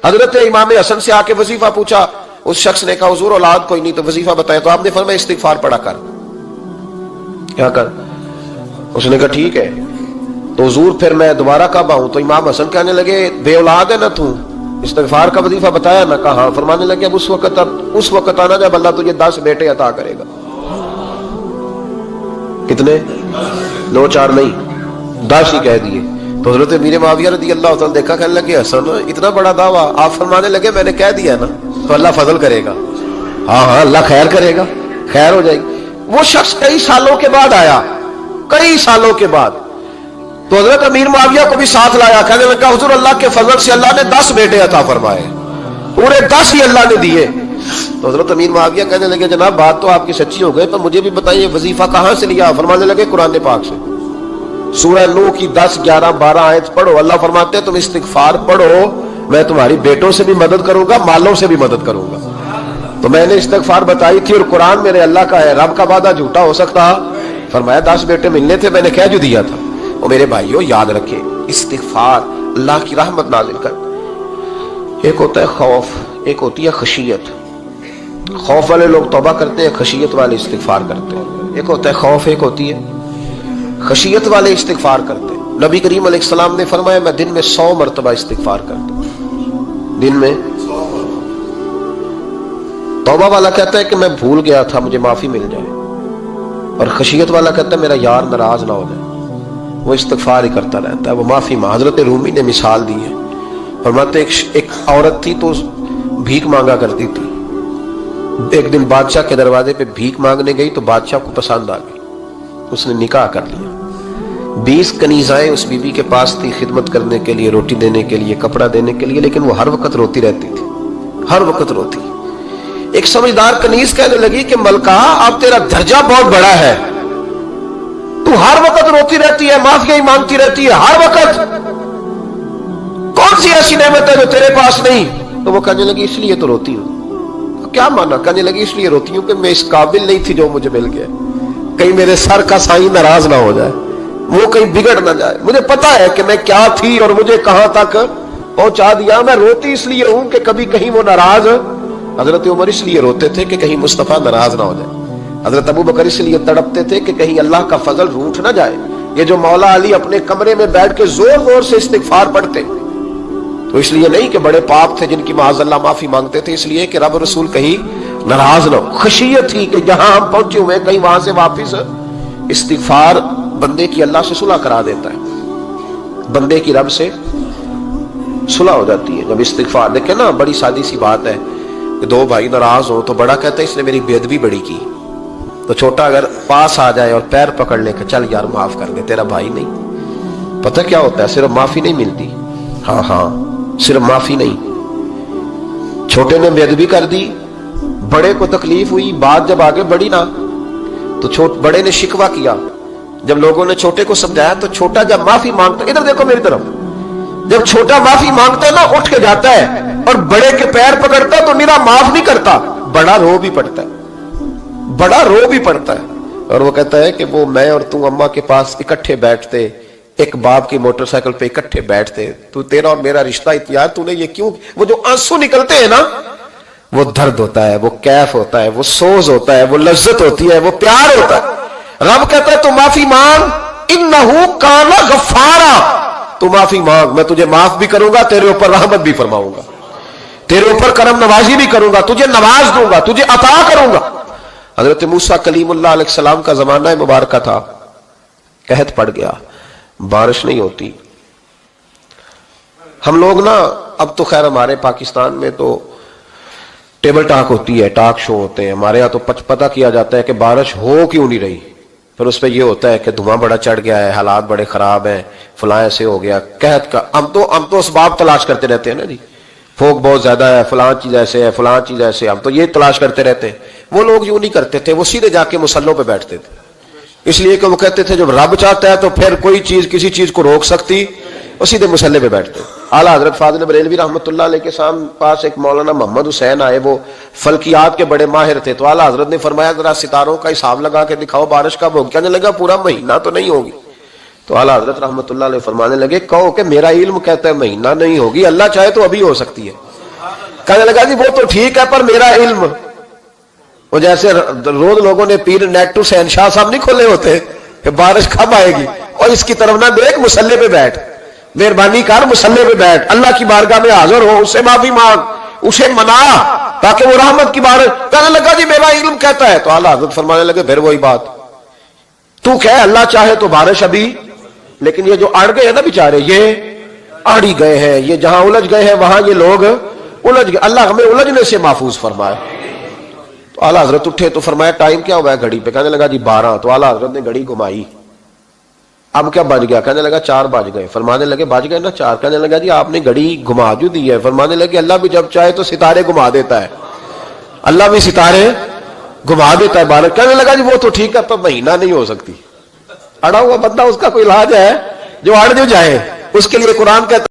حضرت امام حسن سے آ کے وظیفہ پوچھا، اس شخص نے کہا حضور اولاد کوئی نہیں تو وظیفہ بتایا، تو آپ نے فرمایا استغفار پڑھا کر، کیا کر؟ اس نے کہا ٹھیک ہے۔ تو حضور پھر میں دوبارہ کب آؤں؟ تو امام حسن کہنے لگے بے اولاد ہے نا تو، استغفار کا وظیفہ بتایا نا؟ کہا ہاں۔ فرمانے لگے اب اس وقت آنا جب اللہ تجھے 10 بیٹے عطا کرے گا۔ کتنے؟ 2 4 نہیں، 10 ہی کہہ دیے۔ تو حضرت امیر معاویہ رضی اللہ تعالیٰ دیکھا، کہنے لگے حسن اتنا بڑا دعویٰ؟ آپ فرمانے لگے میں نے کہہ دیا نا تو اللہ فضل کرے گا، ہاں ہاں اللہ خیر کرے گا، خیر ہو جائے گی۔ وہ شخص کئی سالوں کے بعد آیا، کئی سالوں کے بعد، تو حضرت امیر معاویہ کو بھی ساتھ لایا، کہنے لگا حضور اللہ کے فضل سے اللہ نے 10 بیٹے عطا فرمائے، پورے 10 ہی اللہ نے دیے۔ تو حضرت امیر معاویہ کہنے لگے جناب بات تو آپ کی سچی ہو گئی، پر مجھے بھی بتائیے وظیفہ کہاں سے لیا؟ فرمانے لگے قرآن پاک سے، سورہ نوح کی 10 11 12 آیت پڑھو۔ اللہ فرماتے ہیں تم استغفار پڑھو، میں تمہاری بیٹوں سے بھی مدد کروں گا، مالوں سے بھی مدد کروں گا۔ تو میں نے استغفار بتائی تھی، اور قرآن میرے اللہ کا ہے، رب کا وعدہ جھوٹا ہو سکتا؟ فرمایا 10 بیٹے ملنے تھے، میں نے کہہ جو دیا تھا۔ اور میرے بھائیوں یاد رکھے استغفار اللہ کی رحمت نازل کر۔ ایک ہوتا ہے خوف، ایک ہوتی ہے خشیت۔ خوف والے لوگ توبہ کرتے ہیں، خشیت والے استغفار کرتے ہیں۔ ایک ہوتا ہے خوف، ایک ہوتی ہے خشیت والے استغفار کرتے ہیں۔ نبی کریم علیہ السلام نے فرمایا میں دن میں 100 مرتبہ استغفار کرتا ہوں، دن میں۔ توبہ والا کہتا ہے کہ میں بھول گیا تھا، مجھے معافی مل جائے، اور خشیت والا کہتا ہے میرا یار ناراض نہ ہو جائے، وہ استغفار ہی کرتا رہتا ہے، وہ معافی مانگ۔ حضرت رومی نے مثال دی ہے، فرماتے ایک عورت تھی تو بھیک مانگا کرتی تھی، ایک دن بادشاہ کے دروازے پہ بھیک مانگنے گئی تو بادشاہ کو پسند آ گئی، اس نے نکاح کر لیا۔ 20 کنیزائیں اس بی بی کے پاس تھی خدمت کرنے کے لیے، روٹی دینے کے لیے، کپڑا دینے کے لیے، لیکن وہ ہر وقت روتی رہتی تھی، ہر وقت روتی۔ ایک سمجھدار کنیز کہنے لگی کہ ملکہ اب تیرا درجہ بہت بڑا ہے، تو ہر وقت روتی رہتی ہے، معافیاں ہی مانگتی رہتی ہے ہر وقت، کون سی ایسی نعمت ہے جو تیرے پاس نہیں؟ تو وہ کہنے لگی اس لیے تو روتی ہوں۔ کیا مانا؟ کہنے لگی اس لیے روتی ہوں کہ میں اس قابل نہیں تھی جو مجھے مل گیا، کہیں میرے سر کا سائیں ناراض نہ ہو جائے، وہ کہیں بگڑ نہ جائے، مجھے پتا ہے کہ میں کیا تھی اور مجھے کہاں تک پہنچا دیا، میں روتی اس لیے ہوں کہ کبھی کہیں وہ ناراض۔ حضرت عمر اس لیے روتے تھے کہ کہیں مصطفیٰ ناراض نہ ہو جائے، حضرت ابو بکر اس لیے تڑپتے تھے کہ کہیں اللہ کا فضل روٹھ نہ جائے۔ یہ جو مولا علی اپنے کمرے میں بیٹھ کے زور زور سے استغفار پڑھتے تو اس لیے نہیں کہ بڑے پاک تھے جن کی معاذ اللہ معافی مانگتے تھے، اس لیے کہ رب رسول کہیں ناراض نہ ہو۔ خشیت تھی کہ جہاں ہم پہنچے ہوئے کہیں وہاں سے واپس۔ استغفار بندے کی اللہ سے صلح کرا دیتا ہے، بندے کی رب سے صلح ہو جاتی ہے جب استغفار۔ دیکھیں نا بڑی سادی سی بات ہے کہ 2 بھائی ناراض ہو تو بڑا کہتا ہے اس نے میری بے ادبی بڑی کی، تو چھوٹا اگر پاس آ جائے اور پیر پکڑ لے کہ چل یار معاف کر دے، تیرا بھائی نہیں۔ پتہ کیا ہوتا ہے؟ صرف معافی نہیں ملتی، ہاں ہاں صرف معافی نہیں، چھوٹے نے بے ادبی کر دی، بڑے کو تکلیف ہوئی، بات جب آگے بڑھی نا تو بڑے نے شکوہ کیا، جب لوگوں نے چھوٹے کو سمجھایا تو چھوٹا جب معافی مانگتا، ادھر دیکھو میری طرف، جب چھوٹا معافی مانگتا ہے نا اٹھ کے جاتا ہے اور بڑے کے پیر پکڑتا ہے تو میرا معاف نہیں کرتا، بڑا رو بھی پڑتا ہے، بڑا رو بھی پڑتا ہے، اور وہ کہتا ہے کہ وہ میں اور تو اماں کے پاس اکٹھے بیٹھتے، ایک باپ کی موٹر سائیکل پہ اکٹھے بیٹھتے، تو تیرا اور میرا رشتہ اتیار تو نے یہ کیوں؟ وہ جو آنسو نکلتے ہیں نا وہ درد ہوتا ہے، وہ کیف ہوتا ہے، وہ سوز ہوتا ہے، وہ لذت ہوتی ہے، وہ پیار ہوتا ہے۔ رب کہتا ہے تو معافی مانگ، انہو کان غفارا، تو معافی مانگ، میں تجھے معاف بھی کروں گا، تیرے اوپر رحمت بھی فرماؤں گا، تیرے اوپر کرم نوازی بھی کروں گا، تجھے نواز دوں گا، تجھے عطا کروں گا۔ حضرت موسیٰ کلیم اللہ علیہ السلام کا زمانہ مبارکہ تھا، قحط پڑ گیا، بارش نہیں ہوتی۔ ہم لوگ نا اب تو خیر ہمارے پاکستان میں تو ٹیبل ٹاک ہوتی ہے، ٹاک شو ہوتے ہیں، ہمارے یہاں تو پتہ کیا جاتا ہے کہ بارش ہو کیوں نہیں رہی، پھر اس پہ یہ ہوتا ہے کہ دھواں بڑا چڑھ گیا ہے، حالات بڑے خراب ہیں، فلاں ایسے ہو گیا، قحط کا۔ ہم تو اسباب تلاش کرتے رہتے ہیں نا جی، پھوک بہت زیادہ ہے، فلاں چیز ایسے ہے، فلاں چیز ایسے، ہم تو یہ تلاش کرتے رہتے ہیں۔ وہ لوگ یوں نہیں کرتے تھے، وہ سیدھے جا کے مسلوں پہ بیٹھتے تھے، اس لیے کہ وہ کہتے تھے جب رب چاہتا ہے تو پھر کوئی چیز کسی چیز کو روک سکتی، وہ سیدھے مسلے پہ بیٹھتے۔ اعلیٰ حضرت فاضل بریلوی رحمۃ اللہ علیہ کے پاس ایک مولانا محمد حسین آئے، وہ فلکیات کے بڑے ماہر تھے، تو اعلیٰ حضرت نے فرمایا ذرا ستاروں کا حساب لگا کے دکھاؤ بارش کب ہوگی؟ کہنے لگا پورا مہینہ تو نہیں ہوگی۔ تو اعلیٰ حضرت رحمۃ اللہ علیہ فرمانے لگے کہو کہ میرا علم کہتا ہے مہینہ نہیں ہوگی، اللہ چاہے تو ابھی ہو سکتی ہے۔ کہنے لگا جی وہ تو ٹھیک ہے پر میرا علم، وہ جیسے روز لوگوں نے پیر نیٹ ٹو شہنشاہ صاحب نہیں کھولے ہوتے کہ بارش کب آئے گی، اور اس کی طرف نہ دیکھ، مصلے پہ بیٹھ، مہربانی کر مصلے پہ بیٹھ، اللہ کی بارگاہ میں حاضر ہو، اس سے معافی مانگ، اسے منا تاکہ وہ رحمت کی بارش۔ کہنے لگا جی میرا علم کہتا ہے، تو اعلیٰ حضرت فرمانے لگے پھر وہی بات، تو کہ اللہ چاہے تو بارش ابھی، لیکن یہ جو اڑ گئے ہیں نا بیچارے، یہ اڑ ہی گئے ہیں، یہ جہاں الجھ گئے ہیں وہاں یہ لوگ الجھ گئے، اللہ ہمیں الجھنے سے محفوظ فرمائے۔ تو اعلیٰ حضرت اٹھے تو فرمایا ٹائم کیا ہوا ہے گھڑی پہ؟ کہنے لگا جی 12۔ تو اعلیٰ حضرت نے گھڑی گھمائی، اب کیا بج گیا؟ کہنے لگا 4 بج گئے۔ فرمانے لگے بج گئے نا 4؟ کہنے لگا جی آپ نے گھڑی گھما جو دی ہے۔ فرمانے لگے اللہ بھی جب چاہے تو ستارے گھما دیتا ہے، اللہ بھی ستارے گھما دیتا ہے بارش۔ کہنے لگا جی وہ تو ٹھیک ہے پر مہینہ نہیں ہو سکتی، اڑا ہوا بندہ اس کا کوئی علاج ہے جو اڑ جو جائے، اس کے لیے قرآن کہتا